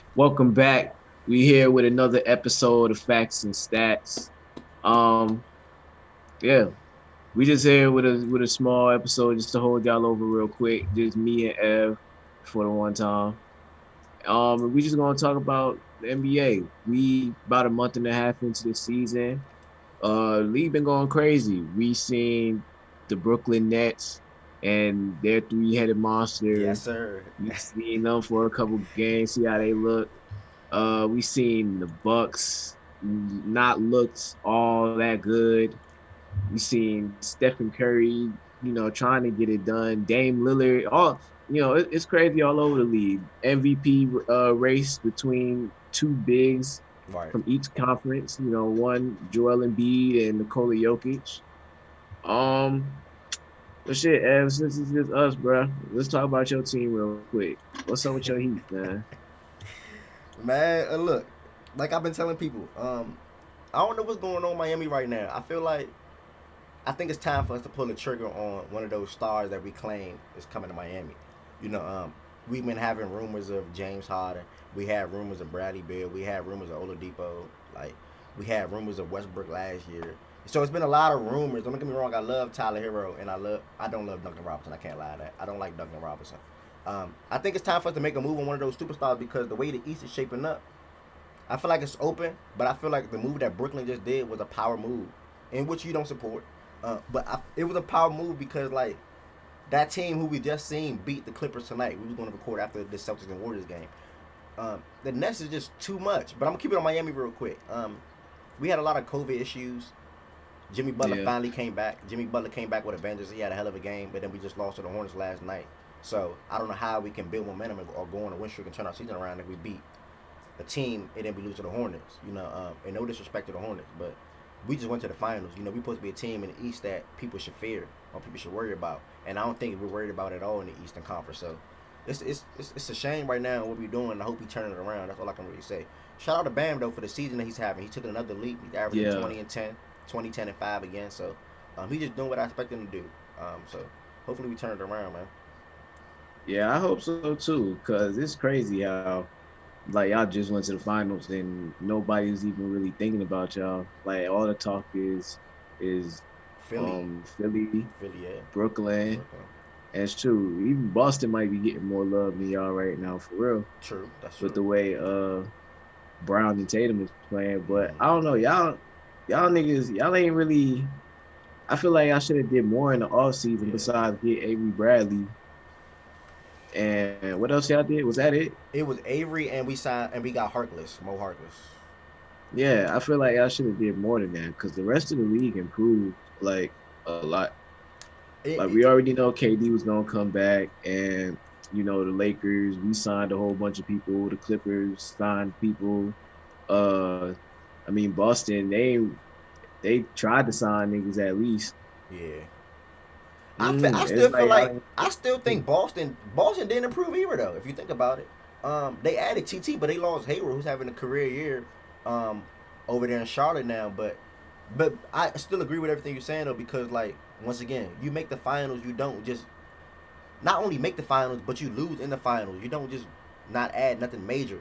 Welcome back. We here with another episode of Facts and Stats. Um, yeah, we just here with a small episode just to hold y'all over real quick. Just me and Ev for the one time. We just gonna talk about the NBA. We about a month and a half into the season. League been going crazy. We seen the Brooklyn Nets and their three-headed monster. Yes, sir. We seen them for a couple games, see how they look. We seen the Bucks not looked all that good. We seen Stephen Curry, trying to get it done. Dame Lillard, it's crazy all over the league. MVP race between two bigs Right. from each conference. One Joel Embiid and Nikola Jokic. Um, but shit, Ev, since it's just us, bro, let's talk about your team real quick. What's up with your Heat, man? Man, look, like I've been telling people, I don't know what's going on in Miami right now. I think it's time for us to pull the trigger on one of those stars that we claim is coming to Miami. You know, we've been having rumors of James Harden. We had rumors of Bradley Beal. We had rumors of Oladipo. Like, we had rumors of Westbrook last year. So it's been a lot of rumors. Don't get me wrong. I love Tyler Hero, and I don't love Duncan Robinson. I can't lie to that. I don't like Duncan Robinson. I think it's time for us to make a move on one of those superstars because the way the East is shaping up, I feel like it's open. But I feel like the move that Brooklyn just did was a power move, in which you don't support. It was a power move because like that team who we just seen beat the Clippers tonight. We was going to record after the Celtics and Warriors game. The Nets is just too much. But I'm gonna keep it on Miami real quick. We had a lot of COVID issues. Jimmy Butler Yeah. finally came back. Jimmy Butler came back with a vengeance. He had a hell of a game, but then we just lost to the Hornets last night. So I don't know how we can build momentum or go on a win streak and turn our season around if we beat a team and then we lose to the Hornets. And no disrespect to the Hornets, but we just went to the finals. We're supposed to be a team in the East that people should fear or people should worry about, and I don't think we're worried about it at all in the Eastern Conference. So it's a shame right now what we're doing. I hope we turn it around. That's all I can really say. Shout out to Bam though for the season that he's having. He took another leap. He's averaging Yeah. 20 and 10, 20, 10 and 5 again. So he's just doing what I expect him to do. So hopefully we turn it around, man. Yeah, I hope so too, cause it's crazy how like y'all just went to the finals and nobody's even really thinking about y'all. Like all the talk is Philly, Philly, Philly, yeah, Brooklyn, Brooklyn. and it's true. Even Boston might be getting more love than y'all right now for real True, that's with true. the way Brown and Tatum is playing. But I don't know, Mm-hmm. y'all niggas, y'all ain't really. I feel like I should have did more in the off season Yeah, besides get Avery Bradley. And what else y'all did? Was that it? it was Avery and we signed and we got Harkless, Mo Harkless. Yeah, I feel like I should have did more than that because the rest of the league improved like a lot. It, Like we it, already know KD was gonna come back, and the Lakers we signed a whole bunch of people. The Clippers signed people. Uh, I mean Boston they tried to sign niggas at least. yeah. I It's still feel like y'all like ain't. I still think Boston didn't improve either though. If you think about it, they added TT, but they lost Hayward, who's having a career year, um, over there in Charlotte now. But I still agree with everything you're saying though because like once again, you make the finals, you don't just not only make the finals, but you lose in the finals. You don't just not add nothing major.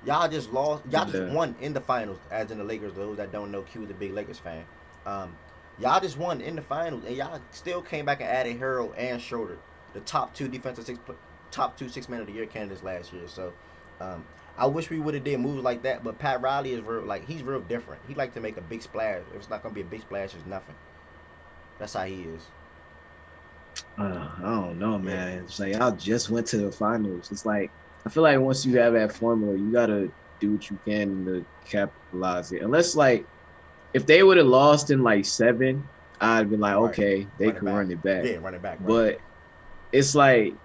Y'all just lost. Y'all just Yeah, won in the finals, as in the Lakers. Those that don't know, Q is a big Lakers fan. Um, y'all just won in the finals, and y'all still came back and added Harrell and Schroeder, the top two six man of the year candidates last year. So, um, I wish we would have did moves like that. But Pat Riley is real, like he's real different. He like to make a big splash. If it's not gonna be a big splash, it's nothing. That's how he is. I don't know, Yeah. man. It's like y'all just went to the finals. It's like I feel like once you have that formula, you gotta do what you can to capitalize it. Unless like if they would have lost in like seven, I'd been like, Right. okay, they Run it could back. run it back. Yeah, run it back. Right. But it's like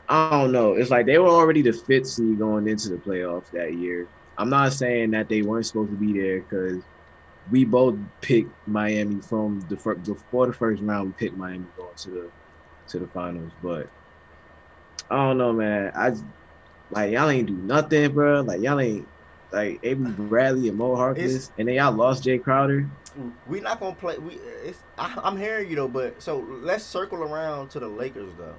I don't know. It's like they were already the fifth seed going into the playoffs that year. I'm not saying that they weren't supposed to be there because we both picked Miami from before the first round. We picked Miami going to the finals, but I don't know, man. Like y'all ain't do nothing, bro. Like y'all ain't like Avery Bradley and Mo Harkless, It's and then y'all lost Jay Crowder. we not gonna play. I'm hearing you though, but so let's circle around to the Lakers though.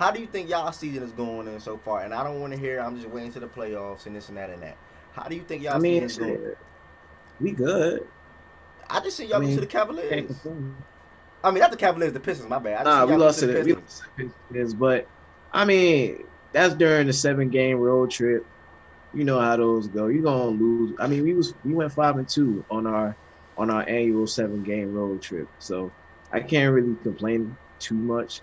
How do you think y'all season is going in so far? And I don't want to hear. I'm just waiting to the playoffs and this and that and that. How do you think I y'all mean, season is going? shit, we good. I just see I y'all lose to the mean, can't Cavaliers. complain. I mean, not the Cavaliers, the Pistons. My bad. I just see Nah, we y'all lose to lost the to the we Pistons. lost to the Pistons, but I mean, that's during the 7 game road trip. You know how those go. You're gonna lose. I mean, we went 5-2 on our annual 7 game road trip. So I can't really complain too much.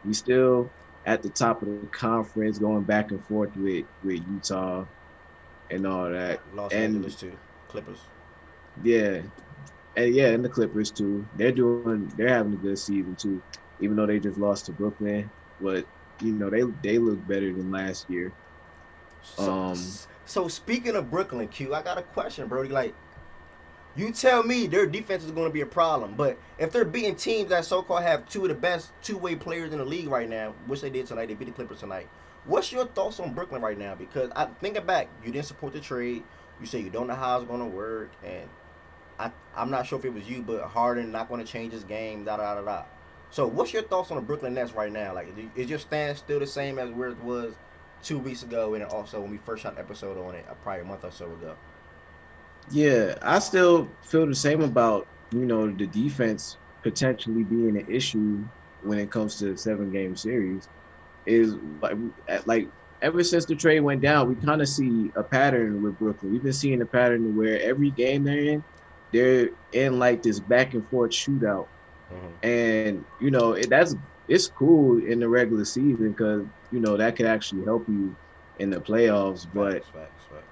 We still at the top of the conference, going back and forth with Utah and all that. Los And Angeles too. Clippers. yeah, and the Clippers too. They're having a good season too, even though they just lost to Brooklyn. But they look better than last year. So, Um, so speaking of Brooklyn, Q, I got a question, Brody. Like, you tell me their defense is going to be a problem, but if they're beating teams that so-called have two of the best two-way players in the league right now, which they did tonight, they beat the Clippers tonight. What's your thoughts on Brooklyn right now? Because I thinking back, you didn't support the trade. You say you don't know how it's going to work, and I'm not sure if it was you, but Harden not going to change his game. Da da da da. So, what's your thoughts on the Brooklyn Nets right now? Like, is your stance still the same as where it was 2 weeks ago, and also when we first shot an episode on it, probably a month or so ago? yeah, I still feel the same about the defense potentially being an issue when it comes to 7 game series. Is like ever since the trade went down, we kind of see a pattern with Brooklyn. We've been seeing a pattern where every game they're in like this back and forth shootout, Mm-hmm. and it's cool in the regular season because that could actually help you in the playoffs. But Facts, facts, facts.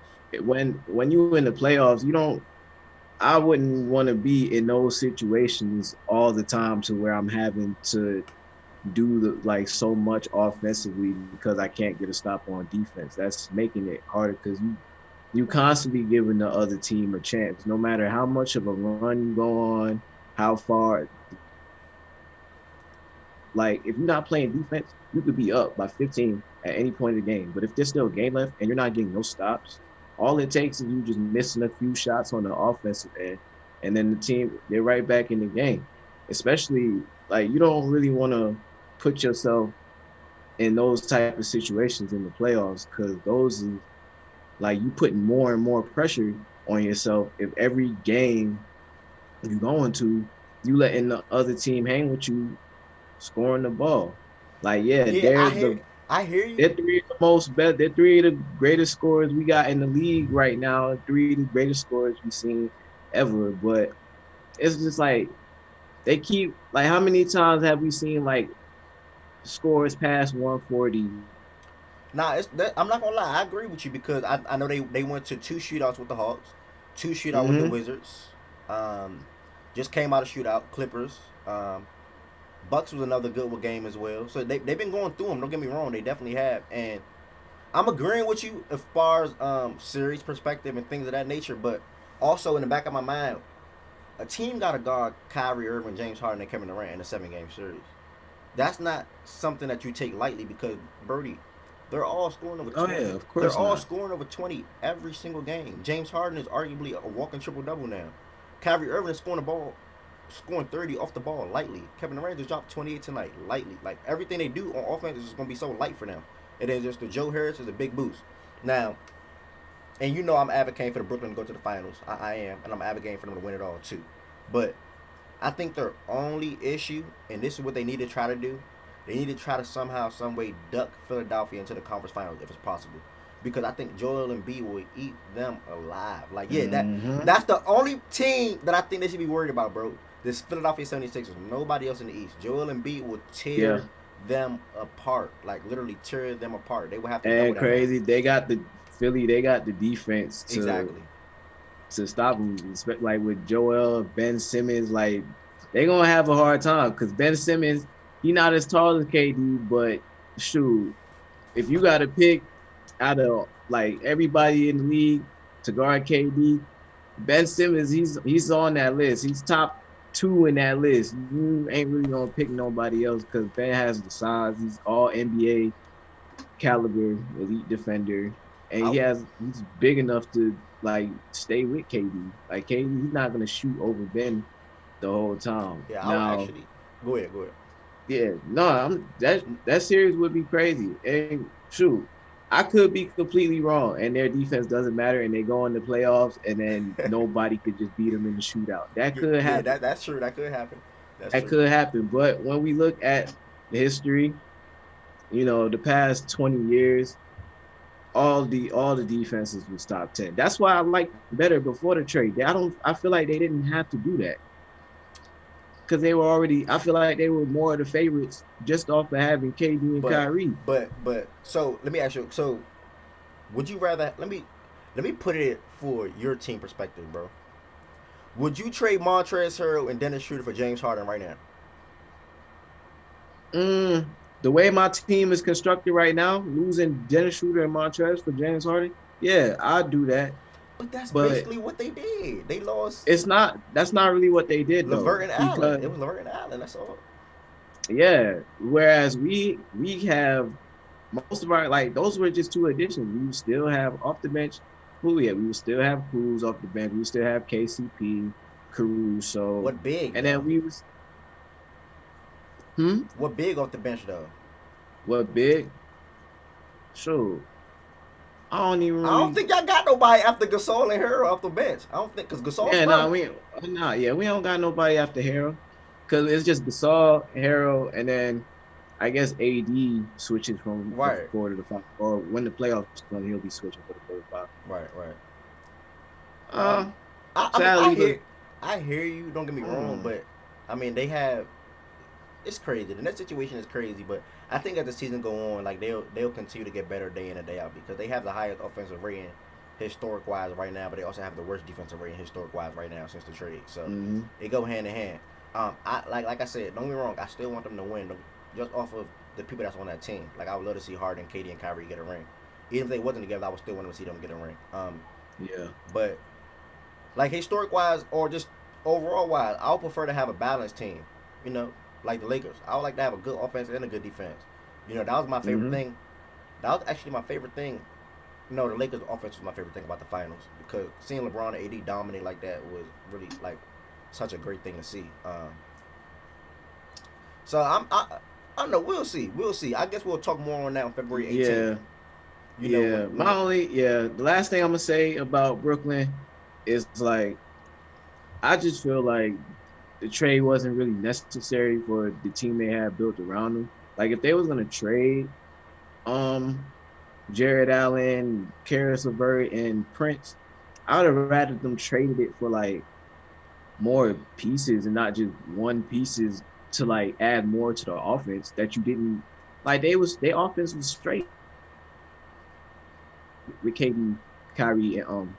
when you in the playoffs, you don't. I wouldn't want to be in those situations all the time to where I'm having to do like so much offensively because I can't get a stop on defense. That's making it harder because you constantly giving the other team a chance, no matter how much of a run you go on, how far. Like if you're not playing defense, you could be up by 15 at any point of the game. But if there's still a game left and you're not getting no stops, all it takes is you just missing a few shots on the offensive end, and then the team they're right back in the game. Especially like you don't really want to put yourself in those type of situations in the playoffs because those is like you putting more and more pressure on yourself if every game you going to you letting the other team hang with you scoring the ball. Like yeah, Yeah, I hear you. they're 3 of the greatest scorers we got in the league right now, 3 of the greatest scorers we've seen ever. But it's just like they keep like how many times have we seen like scores past 140? Nah, I'm not gonna lie. I agree with you because I know they went to two shootouts with the Hawks, two shootout with the Mm-hmm. Wizards. Um, just came out of shootout Clippers. Bucks was another good game as well. So they've been going through them. Don't get me wrong. They definitely have. And I'm agreeing with you as far as series perspective and things of that nature. But also in the back of my mind, a team got to guard Kyrie Irving, James Harden, and Kevin Durant in a 7 game series. That's not something that you take lightly because Birdie, they're all scoring over Oh yeah, 20. of They're course all not. scoring over 20 every single game. James Harden is arguably a walking triple double now. Kyrie Irving is scoring 30 off the ball lightly. Kevin Durant just dropped 28 tonight lightly. Like everything they do on offense is just gonna be so light for them. And then just the Joe Harris is a big boost. Now, and you know I'm advocating for the Brooklyn to go to the finals. I am, and I'm advocating for them to win it all too. But I think their only issue, and this is what they need to try to do, they need to try to somehow, some way, duck Philadelphia into the conference finals if it's possible. Because I think Joel Embiid will eat them alive. Like, yeah, Mm-hmm. that's the only team that I think they should be worried about, bro. This Philadelphia 76ers. Nobody else in the East. Joel Embiid will tear Yeah. them apart. Like, literally tear them apart. They will have to double And that man. crazy, they got the defense Exactly. to stop them. Like with Joel, Ben Simmons, like they gonna have a hard time because Ben Simmons, he not as tall as KD, but shoot, if you got to pick out of like everybody in the league to guard KD, Ben Simmons, he's on that list. He's top 2 in that list. You ain't really gonna pick nobody else because Ben has the size. He's all NBA caliber, elite defender, and I, he's big enough to like stay with KD. Like KD, he's not gonna shoot over Ben the whole time. yeah, I would Now, actually. Go ahead, go ahead. Yeah, no, that series would be crazy. And shoot, I could be completely wrong, and their defense doesn't matter, and they go in the playoffs, and then nobody could just beat them in the shootout. That Yeah, could yeah, happen. that's true. That could happen. That's That true. could happen. But when we look at the history, the past 20 years, all the defenses was top 10. That's why I liked them better before the trade. I feel like they didn't have to do that because they were already. I feel like they were more of the favorites just off of having KD and But Kyrie. so let me ask you. So would you rather let me put it for your team perspective, bro. Would you trade Montrezl Harrell and Dennis Schroeder for James Harden right now? The way my team is constructed right now, losing Dennis Schroeder and Montrez for James Harden, yeah, I'd do that. But that's But basically what they did. They lost it's not. That's not really what they did though, Levert and Allen. because It was Levert and Allen. That's all. yeah. Whereas we have most of our like those were just two additions. We would still have off the bench who we had. We would still have Cruz off the bench. We would still have KCP, Caruso, What big and then though? we was What big off the bench though? what big? Sure. I don't even I don't really. think y'all got nobody after Gasol and Harrell off the bench. I don't think because Gasol's Yeah, no, permanent. we nah, yeah, we don't got nobody after Harrell. Cause it's just Gasol, Harrell, and then I guess AD switches from the Right, four to the five. Or when the playoffs come, he'll be switching for the four to five. right. Uh I mean, sadly the I hear you. Don't get me wrong, uh, but I mean, they have. It's crazy. The next situation is crazy, but I think as the season go on, like they'll continue to get better day in and day out because they have the highest offensive rating historic wise right now, but they also have the worst defensive rating historic wise right now since the trade. So mm-hmm, it go hand in hand. I like I said, don't get me wrong. I still want them to win, just off of the people that's on that team. Like I would love to see Harden, Katie, and Kyrie get a ring. Even if they wasn't together, I would still want to see them get a ring. yeah. But like historic wise or just overall wise, I would prefer to have a balanced team. You know, like the Lakers. I would like to have a good offense and a good defense. That was my favorite Mm-hmm. thing. That was actually my favorite thing. The Lakers offense was my favorite thing about the finals because seeing LeBron and AD dominate like that was really like such a great thing to see. So I don't know. We'll see. We'll see. I guess we'll talk more on that on February 18th. Yeah. When Yeah. when the, The last thing I'm gonna say about Brooklyn is like I just feel like the trade wasn't really necessary for the team they had built around them. Like if they was gonna trade um Jared Allen, Karis LeVert, and Prince, I would have rather them traded it for like more pieces and not just one pieces to like add more to the offense that you didn't like. Their offense was straight with KD, Kyrie, and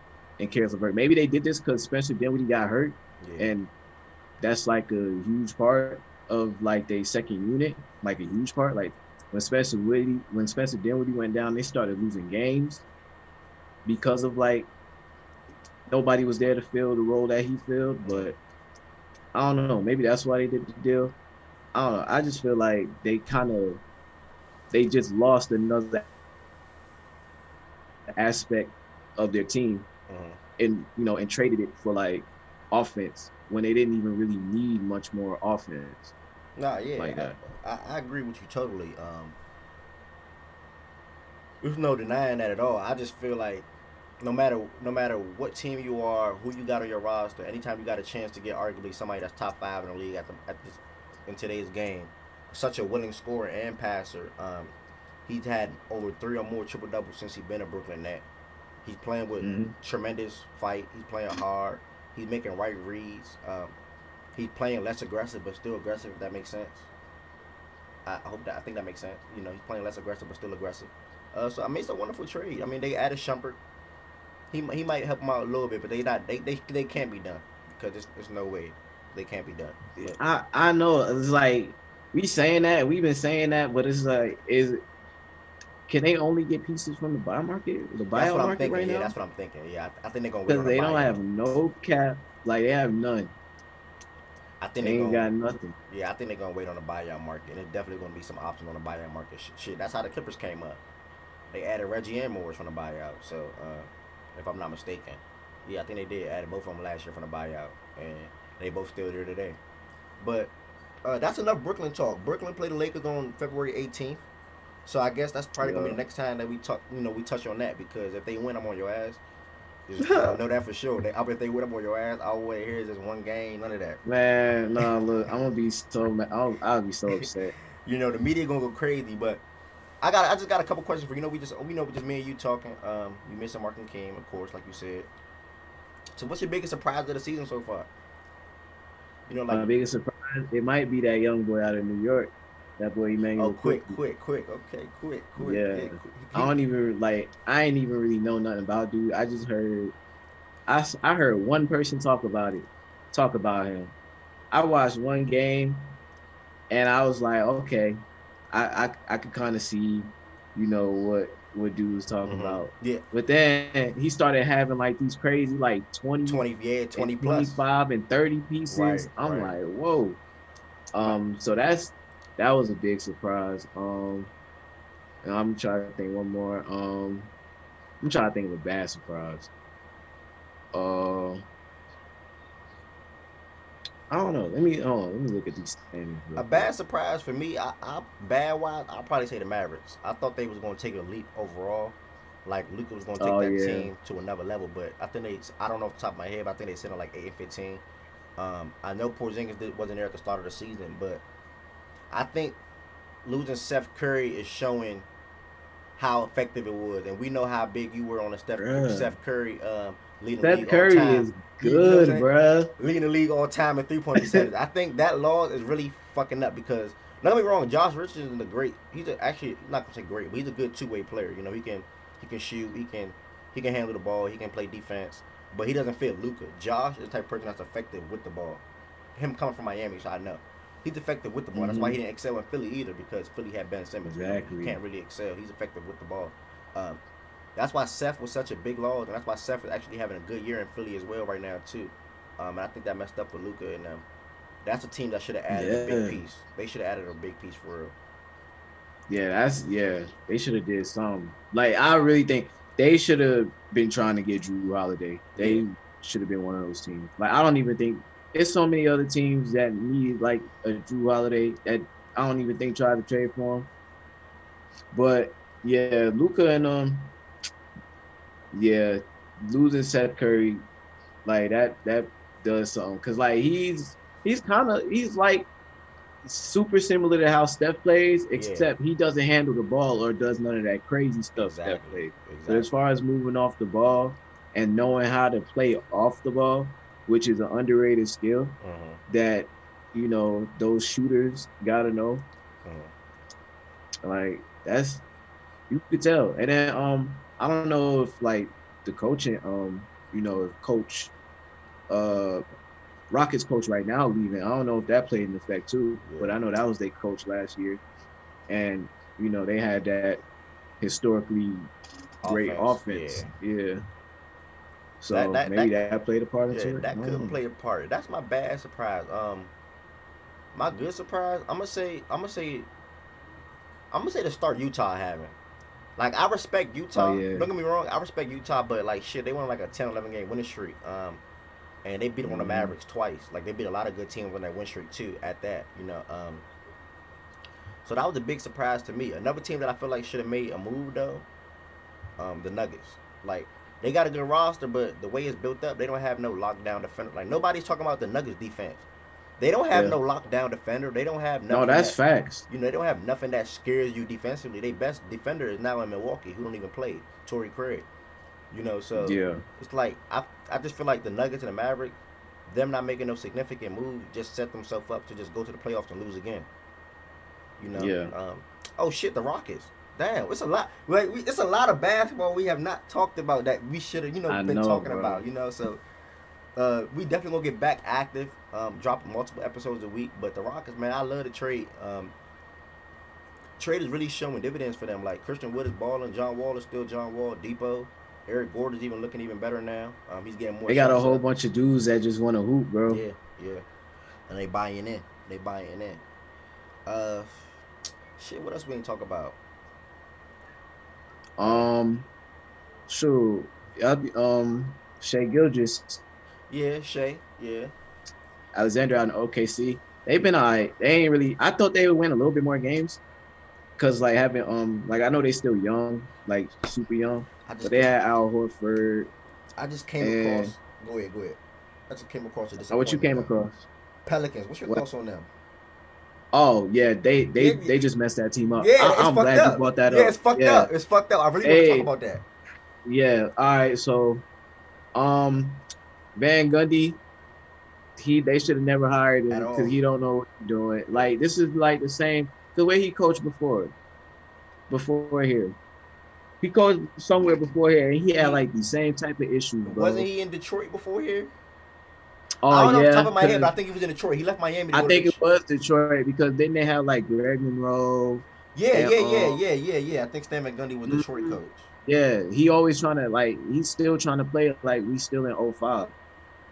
Karis LeVert. Maybe they did this because Spencer Dinwiddie got hurt, yeah, and that's like a huge part of like their second unit, like a huge part. Like when Spencer Dinwiddie went down, they started losing games because of like nobody was there to fill the role that he filled. mm, But I don't know. Maybe that's why they did the deal. I don't know. I just feel like they just lost another aspect of their team and traded it for like offense when they didn't even really need much more offense nah, like yeah, that. I agree with you totally. There's no denying that at all. I just feel like no matter what team you are, who you got on your roster, anytime you got a chance to get arguably somebody that's top five in the league at this in today's game, such a willing scorer and passer. He's had over three or more triple doubles since he's been a Brooklyn Net. He's playing with Mm-hmm. tremendous fight. He's playing hard. He's making right reads. He's playing less aggressive but still aggressive. If that makes sense. I think that makes sense. He's playing less aggressive but still aggressive. So I mean, it's a wonderful trade. I mean, they added Shumpert. He might help them out a little bit, but they can't be done because there's no way they can't be done. But I know it's like we saying that we've been saying that, but it's like can they only get pieces from the that's buyout what I'm market thinking. right Yeah, now? that's what I'm thinking. Yeah, I think they're gonna wait Because on a they don't have buyout. no cap, like they have none. I They think they're ain't gonna got nothing. Yeah, I think they're gonna wait on the buyout market, and it's definitely gonna be some options on the buyout market. Shit, that's how the Clippers came up. They added Reggie and Morris from the buyout. So, if I'm not mistaken, yeah, I think they did add both of them last year from the buyout, and they both still there today. But That's enough Brooklyn talk. Brooklyn play the Lakers on February 18th. So I guess that's probably gonna be Yeah. the next time that we talk. We touch on that because if they win, I'm on your ass. Just know that for sure. If they win, I'm on your ass. All the way here is just one game. None of that. Man, no, look, I'm gonna be so mad. I'll be so upset. The media gonna go crazy. But I just got a couple questions for you. We just me and you talking. You missing Mark and Kim, of course, like you said. So what's your biggest surprise of the season so far? Like My biggest surprise, it might be that young boy out of New York, that boy oh, Emmanuel quick, Quickly. quick, quick. Okay, quick, quick. Yeah, Yeah, I don't even like. I ain't even really know nothing about dude. I just heard. I heard one person talk about him. I watched one game and I was like, okay, I could kind of see, what dude was talking about. yeah. But then he started having like these crazy like 20 20, yeah, and 20 plus. 25 and 30 Right, pieces. I'm right. like, whoa. My, So that was a big surprise. And I'm trying to think one more. I'm trying to think of a bad surprise. Uh, I don't know. Let me look at these standings real a quick. bad surprise for me, I bad wise, I'll probably say the Mavericks. I thought they was going to take a leap overall. Like Luka was going to take Oh that yeah, team to another level, but I don't know off the top of my head, but I think they sitting like 8 and 15. I know Porzingis wasn't there at the start of the season, but I think losing Seth Curry is showing how effective it was, and we know how big you were on the bruh. Seth Curry leading the Steph league all Curry time. is You know what good, I'm saying? bruh. Leading the league all time in 3 point percentage. I think that law is really fucking up because don't get me wrong, Josh Richardson is a great. Actually not gonna say great, but he's a good two-way player. He can shoot, he can handle the ball, he can play defense, but he doesn't fit Luka. Josh is the type of person that's effective with the ball. Him coming from Miami, so I know. He's effective with the ball. That's why he Hmm. didn't excel in Philly either because Philly had Ben Simmons. He Exactly. can't really excel. He's effective with the ball. Um, that's why Seth was such a big loss, and that's why Seth is actually having a good year in Philly as well right now too. And I think that messed up with Luca and them. That's a team that should have added a big Yeah. piece. They should have added a big piece for real. Yeah. They should have did something. Like I really think they should have been trying to get Drew Holiday. Yeah. They should have been one of those teams. Like I don't even think there's so many other teams that need like a Drew Holiday that I don't even think tried to trade for him. But yeah, Luca and yeah, losing Seth Curry like that does something because like he's like super similar to how Steph plays, Yeah. except he doesn't handle the ball or does none of that crazy stuff Steph Exactly. plays. But as Exactly. far as moving off the ball and knowing how to play off the ball, which is an underrated skill Mm-hmm. that those shooters gotta know. Mm-hmm. Like that's you could tell. And then I don't know if like the coaching if coach uh Rockets coach right now leaving. I don't know if that played an effect too, but I know Yeah. that was their coach last year, and they had that historically great Offense. Yeah. offense. Yeah, That so that maybe that that played a part into yeah, it. I that don't could know. play a part. That's my bad surprise. My good surprise. I'm gonna say the start Utah having. Like I respect Oh Utah. yeah. Don't get me wrong. I respect Utah, but like shit, they went on like a 10, 11 game winning streak. And they beat on the Hmm. Mavericks twice. Like they beat a lot of good teams on that win streak too. At that, so that was a big surprise to me. Another team that I feel like should have made a move though, the Nuggets. Like they got a good roster, but the way it's built up, they don't have no lockdown defender. Like nobody's talking about the Nuggets defense. They don't have Yeah. no lockdown defender. They don't have No, nothing that's that facts. they don't have nothing that scares you defensively. Their best defender is now in Milwaukee, who don't even play, Torrey Craig. So Yeah. it's like I just feel like the Nuggets and the Mavericks, them not making no significant moves, just set themselves up to just go to the playoffs and lose again. You know. Yeah. Oh shit, the Rockets. Damn, it's a lot. Like it's a lot of basketball we have not talked about that we should have I been know, talking bro. about. So we definitely gonna get back active, dropping multiple episodes a week. But the Rockets, man, I love the trade. Trade is really showing dividends for them. Like Christian Wood is balling, John Wall is still John Wall, Depot. Eric Gordon is even looking even better now. He's getting more They got a shots whole up. bunch of dudes that just want to hoop, bro. Yeah, yeah, and they buying in. They buying in. Uh, shit. What else we ain't talk about? Uh, Um, sure. Shea Gilgis, yeah, Shay. Yeah, Alexander out in OKC. They've been alright. They ain't really. I thought they would win a little bit more games because like having like I know they still young, like super young, I but just they had Al Horford I just came and across. Go ahead, go ahead. I just came across a what you disappointment came though. across. Pelicans. What's your What? thoughts on them? Oh yeah, they they Yeah, they just messed that team up. it's I'm fucked glad you up. brought that Yeah, up. it's fucked Yeah, up. It's fucked up. I really want to talk they about that. yeah. All right, so um, Van Gundy, they should have never hired At him because all. he don't know what he's doing. Yeah. Like this is like the same the way he coached before here. He coached somewhere before here, and he had He like the same type of issues, wasn't bro. he in Detroit before here? Oh I don't know off the yeah, top of my head, but I because think he was in Detroit. He left Miami to I go to think it Detroit. was Detroit because then they have like Greg Monroe Yeah, and yeah, yeah, yeah, yeah, yeah. I think Stan McGundy was Detroit mhm, coach. yeah, he always trying to like he's still trying to play like we still in '05,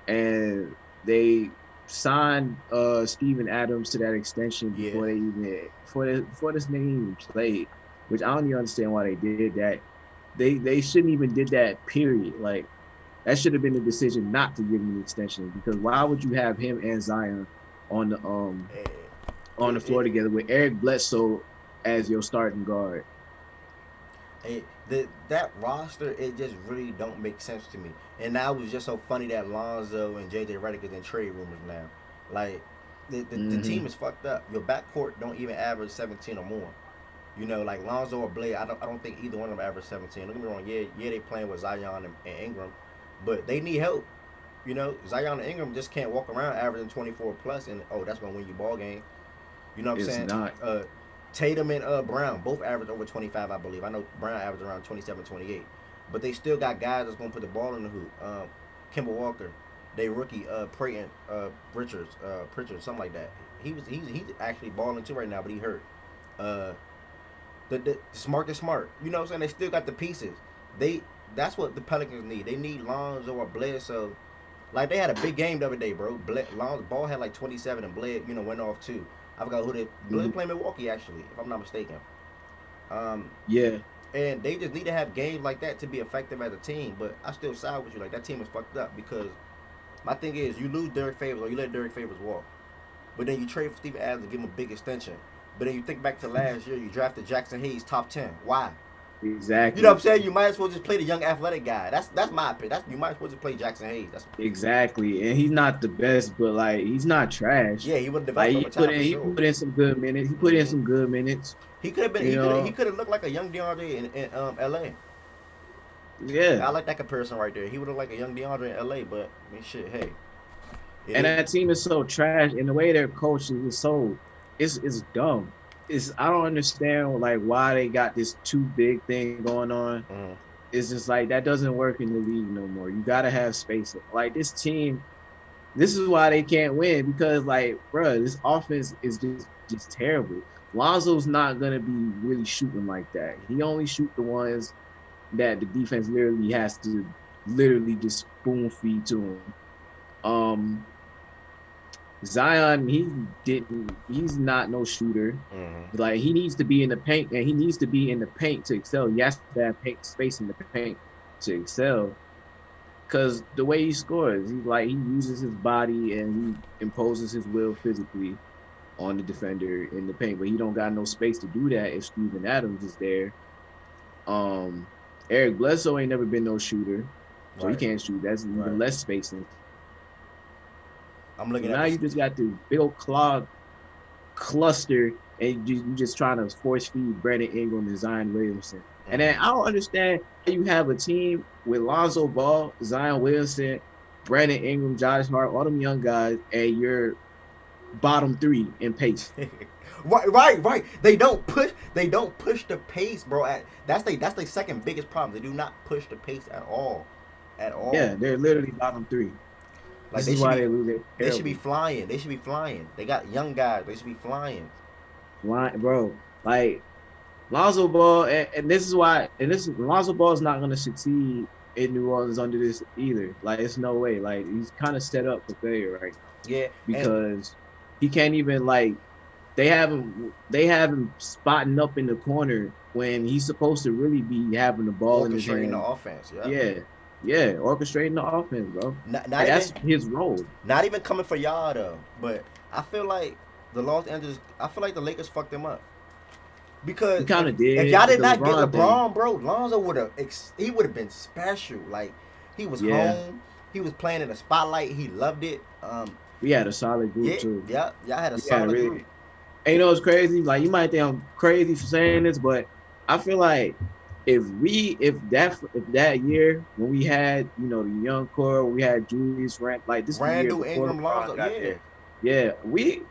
and they signed Steven Adams to that extension Yeah. before this nigga even played, which I don't even understand why they did that. They shouldn't even did that. Period. Like that should have been the decision not to give him an extension because why would you have him and Zion on the um Eh, on the floor together with Eric Bledsoe as your starting guard? that roster, it just really don't make sense to me. And now it's just so funny that Lonzo and JJ Redick is in trade rumors now. Like the team Mm-hmm. is fucked up. Your backcourt don't even average 17 or more. You know, like Lonzo or Blade, I don't think either one of them average 17. Don't get me wrong, yeah, they playing with Zion and Ingram, but they need help. You know, Zion and Ingram just can't walk around averaging 24 plus, and oh, that's gonna win you ball games. You know what I'm It's saying? not Uh, Tatum and Brown both average over 25, I believe. I know Brown averaged around 27, 28, but they still got guys that's gonna put the ball in the hoop. Kimball Walker, they rookie Peyton Pritchard, something like that. He's actually balling too right now, but he hurt. Uh, the smart is smart. You know what I'm saying? They still got the pieces. They That's what the Pelicans need. They need Lonzo or Bledsoe. Like they had a big game the other day, bro. Lonzo Ball had like 27 and Bled, went off too. I forgot who they Bled mhm. playing Milwaukee actually, if I'm not mistaken. Um, Yeah, and they just need to have games like that to be effective as a team. But I still side with you. Like that team is fucked up because my thing is you lose Derek Favors or you let Derek Favors walk, but then you trade for Steven Adams and give him a big extension. But then you think back to last year, you drafted Jackson Hayes top 10. Why? You know what I'm exactly. saying? You might as well just play the young athletic guy. That's my opinion. You might as well just play Jackson Hayes. That's Exactly. And he's not the best, but like he's not trash. Yeah, he would Like develop over time for he sure. put in some good minutes. He put in Hmm. some good minutes, He could have been. you He know. could have looked like a young DeAndre in L.A. Yeah. I like that comparison right there. He would look like a young DeAndre in L.A. But I mean, shit. Hey, it And is. that team is so trash and the way they're coached is so it's dumb. It's I don't understand like why they got this too big thing going on. Mm. It's just like that doesn't work in the league no more. You gotta have space. Like this team, this is why they can't win because like, bruh, this offense is just terrible. Lonzo's not gonna be really shooting like that. He only shoot the ones that the defense literally has to literally just spoon feed to him. Um, Zion, he's not no shooter. Mm-hmm. Like he needs to be in the paint, and he needs to be in the paint to excel. He has to have paint space in the paint to excel. Because the way he scores, he uses his body and he imposes his will physically on the defender in the paint, but he don't got no space to do that if Steven Adams is there. Um, Eric Bledsoe ain't never been no shooter, so he Right. can't shoot. That's even Right. less spacing. I'm So looking at now this. you just got this big old clog cluster, and you just trying to force feed Brandon Ingram and Zion Williamson. And then Mm-hmm. I don't understand how you have a team with Lonzo Ball, Zion Williamson, Brandon Ingram, Josh Hart, all them young guys, and you're bottom three in pace. Right. They don't push. They don't push the pace, bro. That's the second biggest problem. They do not push the pace at all, at Yeah, all. they're literally bottom three. Like This is why they lose. They're they should be terrible. flying. They should be flying. They got young guys. They should be flying. Line, bro. Like Lonzo Ball, and this is why, and this Lonzo Ball is not going to succeed in New Orleans under this either. Like it's no way. Like he's kind of set up for failure right now Yeah, and because he can't even like they have him spotting up in the corner when he's supposed to really be having the ball in his orchestrating the hand. offense. Yeah, Yeah, yeah, orchestrating the offense, bro. not Like even that's his role. not even coming for y'all though. But I feel like I feel like the Lakers fucked them up We because kind of if did y'all with did the not get LeBron thing. LeBron, bro, Lonzo he would have been special. Like he was Yeah, home, he was playing in the spotlight, he loved it. we had a solid group Yeah, too. yeah, y'all had a We had a solid group. really. And you know what's crazy? Like you might think I'm crazy for saying this, but I feel like if that year when we had the young core, we had Julius Rand, like this was the year Randall, before Ingram, LeBron Lonzo, got yeah. there. Yeah, we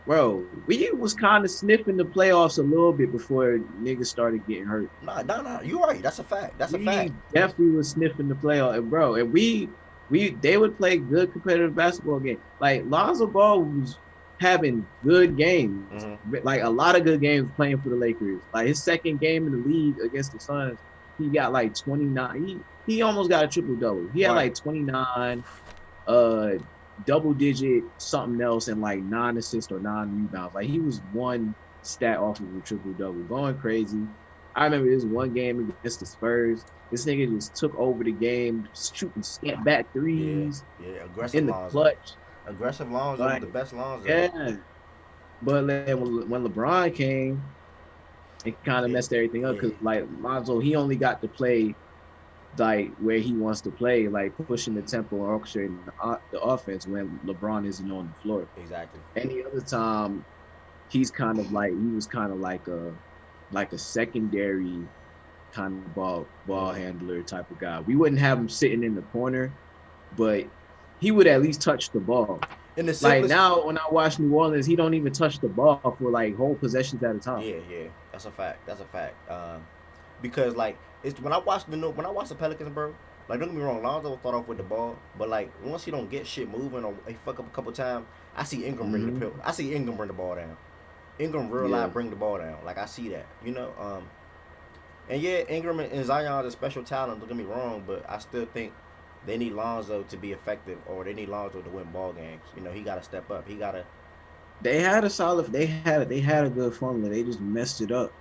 was kind of sniffing the playoffs a little bit before niggas started getting hurt. Nah. You right. That's a fact. That's a fact. We definitely was sniffing the playoff, and bro, and we they would play good competitive basketball game. Like Lonzo Ball was having good games, Mm-hmm. like a lot of good games playing for the Lakers. Like his second game in the league against the Suns, he got like 29. He almost got a triple double. He had Right. like 29, uh, double digit something else, and like 9 assists or 9 rebounds. Like he was one stat off of a triple double, going crazy. I remember this one game against the Spurs. This nigga just took over the game, shooting step back Yeah. threes Yeah. Aggressive in the Lonzo. clutch. Aggressive Lonzo was Like, the best Lonzo. yeah. But then when LeBron came, it kind of messed everything up Yeah. because like Lonzo, he only got to play like where he wants to play, like pushing the tempo and orchestrating the offense when LeBron isn't on the floor. Exactly. Any other time, he was kind of like a secondary kind of ball Mm-hmm. handler type of guy. We wouldn't have him sitting in the corner, but he would at least touch the ball. In the Like simplest. now, when I watch New Orleans, he don't even touch the ball for like whole possessions at a time. Yeah. That's a fact. That's a fact. Because like it's when I watch the Pelicans, bro. Like don't get me wrong, Lonzo will start off with the ball, but like once he don't get shit moving or he fuck up a couple times, I see Ingram bring the Mm-hmm. pill. I see Ingram bring the ball down. Ingram real Yeah, live bring the ball down. Like I see that, you know. And yeah, Ingram and Zion are a special talent. Don't get me wrong, but I still think they need Lonzo to be effective, or they need Lonzo to win ball games. You know, he got to step up. He got to. they had a solid. They had a good formula. They just messed it up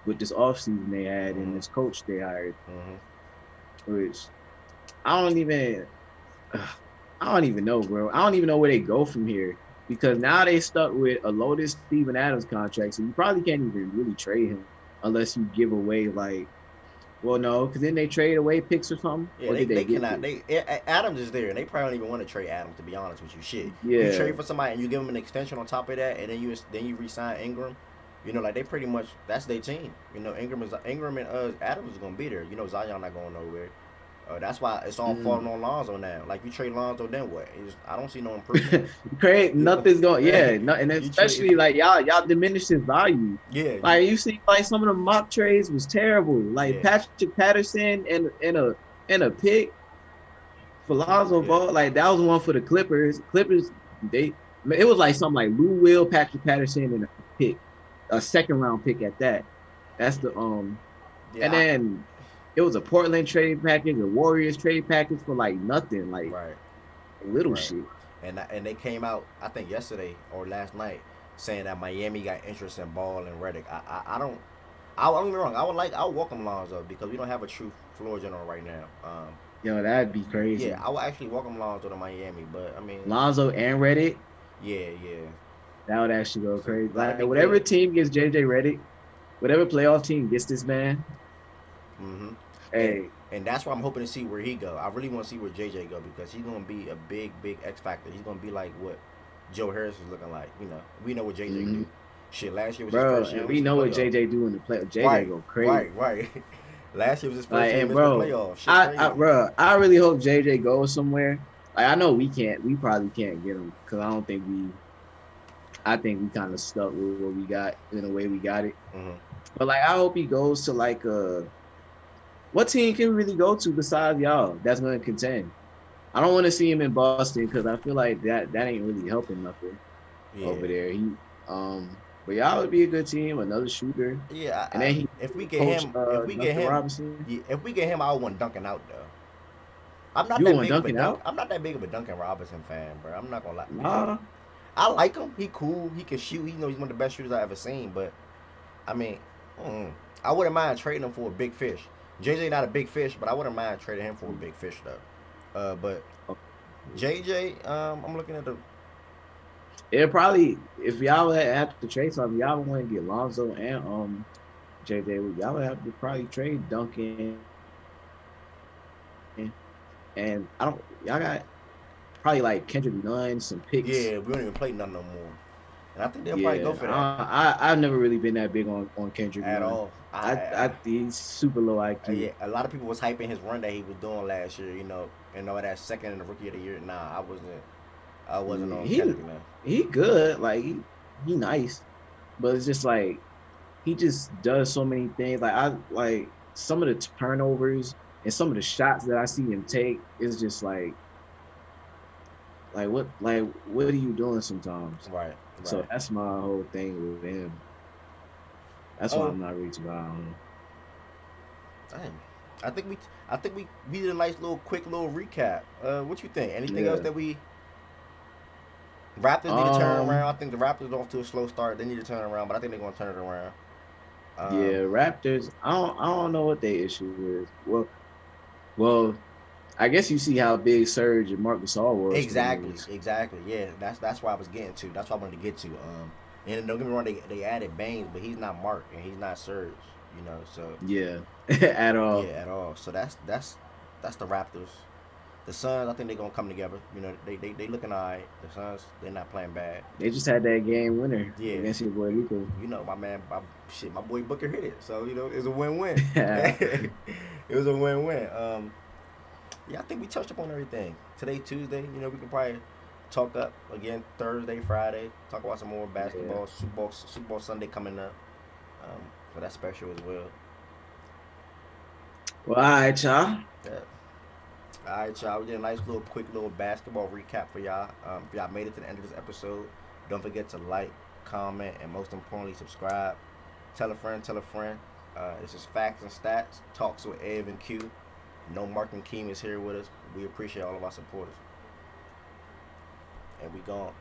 with this offseason they had and Mm-hmm, this coach they hired, mm-hmm. which I don't even I don't even know, bro. I don't even know where they go from here because now they stuck with a loaded Steven Adams contract, so you probably can't even really trade him unless you give away like, well, no, because then they trade away picks or something, Yeah, or they, did they they get cannot. picks? Adams is there, and they probably don't even want to trade Adams. To be honest with you, shit. You Yeah, trade for somebody and you give them an extension on top of that, and then you resign Ingram. You know, like they pretty much that's their team. You know, Ingram and Adams is gonna be there. You know, Zion not going nowhere. That's why it's all falling mm. on Lonzo now. Like you trade Lonzo, then what? I don't see no improvement. Great, nothing's going. Yeah, no, and you trade, especially like y'all diminished his value. yeah, Like you see, like some of the mock trades was terrible. Like yeah, Patrick Patterson and a pick for Lonzo yeah. Ball. Like that was one for the Clippers. Clippers, they it was like something like Lou Will, Patrick Patterson, and a pick, a second round pick at that. That's the and Yeah, then it was a Portland trade package, a Warriors trade package for like nothing, like right, little right. shit. And they came out, I think yesterday or last night, saying that Miami got interest in Ball and Reddick. I don't. Don't get me wrong. I would welcome Lonzo because we don't have a true floor general right now. Yo, that'd be Yeah, crazy. I would actually welcome Lonzo to Miami, but I mean, Lonzo and Reddick, yeah. that would actually go So crazy. that'd Like be whatever good. team gets JJ Reddick, whatever playoff team gets this man, hmm And hey, and that's why I'm hoping to see where he go. I really want to see where JJ go because he's gonna be a big X factor. He's gonna be like what Joe Harris is looking like. You know, we know what JJ mm-hmm. do. Shit, last year was his Bro, first year and with we some know what playoffs. JJ do in the play. JJ Right, go crazy. right. Last year was his first Like, year and missing the bro, playoffs. Shit crazy. bro, I really hope JJ goes somewhere. Like, I know we probably can't get him because I think we kind of stuck with what we got in the way we got it. hmm But like, I hope he goes to like what team can we really go to besides y'all that's gonna contend? I don't want to see him in Boston because I feel like that ain't really helping nothing over Yeah, there. But y'all would be a good team, another shooter, yeah. and then he If we get coach him, if we get Duncan him, Robinson. yeah, if we get him, I want Duncan out though. I'm not You that want big of a Duncan dunk. out? I'm not that big of a Duncan Robinson fan, bro. I'm not gonna lie. Nah. I like him. He cool. He can shoot. He knows he's one of the best shooters I ever seen. But I mean, I wouldn't mind trading him for a big fish. JJ not a big fish, but I wouldn't mind trading him for a big fish though. But JJ, I'm looking at the it probably if y'all would have to trade something, y'all would want to get Lonzo and JJ. Y'all would have to probably trade Duncan, and I don't. Y'all got probably like Kendrick Nunn, some picks. Yeah, we don't even play none no more. And I think they'll probably Yeah, go for that I've never really been that big on Kendrick at Nunn. all. I he's super low IQ. Yeah, a lot of people was hyping his run that he was doing last year. That second in the rookie of the year. Nah, I wasn't Yeah, on Kendrick now. he good. Like he nice, but it's just like he just does so many things. Like I like some of the turnovers and some of the shots that I see him take is just what are you doing sometimes? Right, So right. that's my whole thing with him. That's why I'm Um, not really too high on him. Dang. I think we did a nice little quick little recap. What you think? Anything else Yeah. that we Raptors need to turn around? I Um. think the Raptors off to a slow start. They need to turn around, but I think they're gonna turn it around. Um, Yeah. Raptors. I don't know what their issue is. Well. I guess you see how big Serge and Marc Gasol was for the exactly, niggas. exactly. Yeah, that's where I was getting to. That's what I wanted to get to. And don't get me wrong, they added Baines, but he's not Mark and he's not Serge. So Yeah. At yeah, all. at all. So that's the Raptors. The Suns, I think they're gonna come together. They looking alright. The Suns, they're not playing bad. They just had that game winner Yeah, against your boy Luka. my man, my boy Booker hit it. So it's a win-win. It was a win-win. Yeah, I think we touched upon everything. Today, Tuesday, we can probably talk up again Thursday, Friday. Talk about some more Yeah. basketball. Super Bowl Sunday coming up. For that special as well. Well, all right, y'all. Yeah. All right, y'all. We did a nice little, quick little basketball recap for y'all. If y'all made it to the end of this episode, don't forget to like, comment, and most importantly, subscribe. Tell a friend, tell a friend. This is Facts and Stats. Talks with Ev and Q. No Mark and Keem is here with us. We appreciate all of our supporters. And we gone.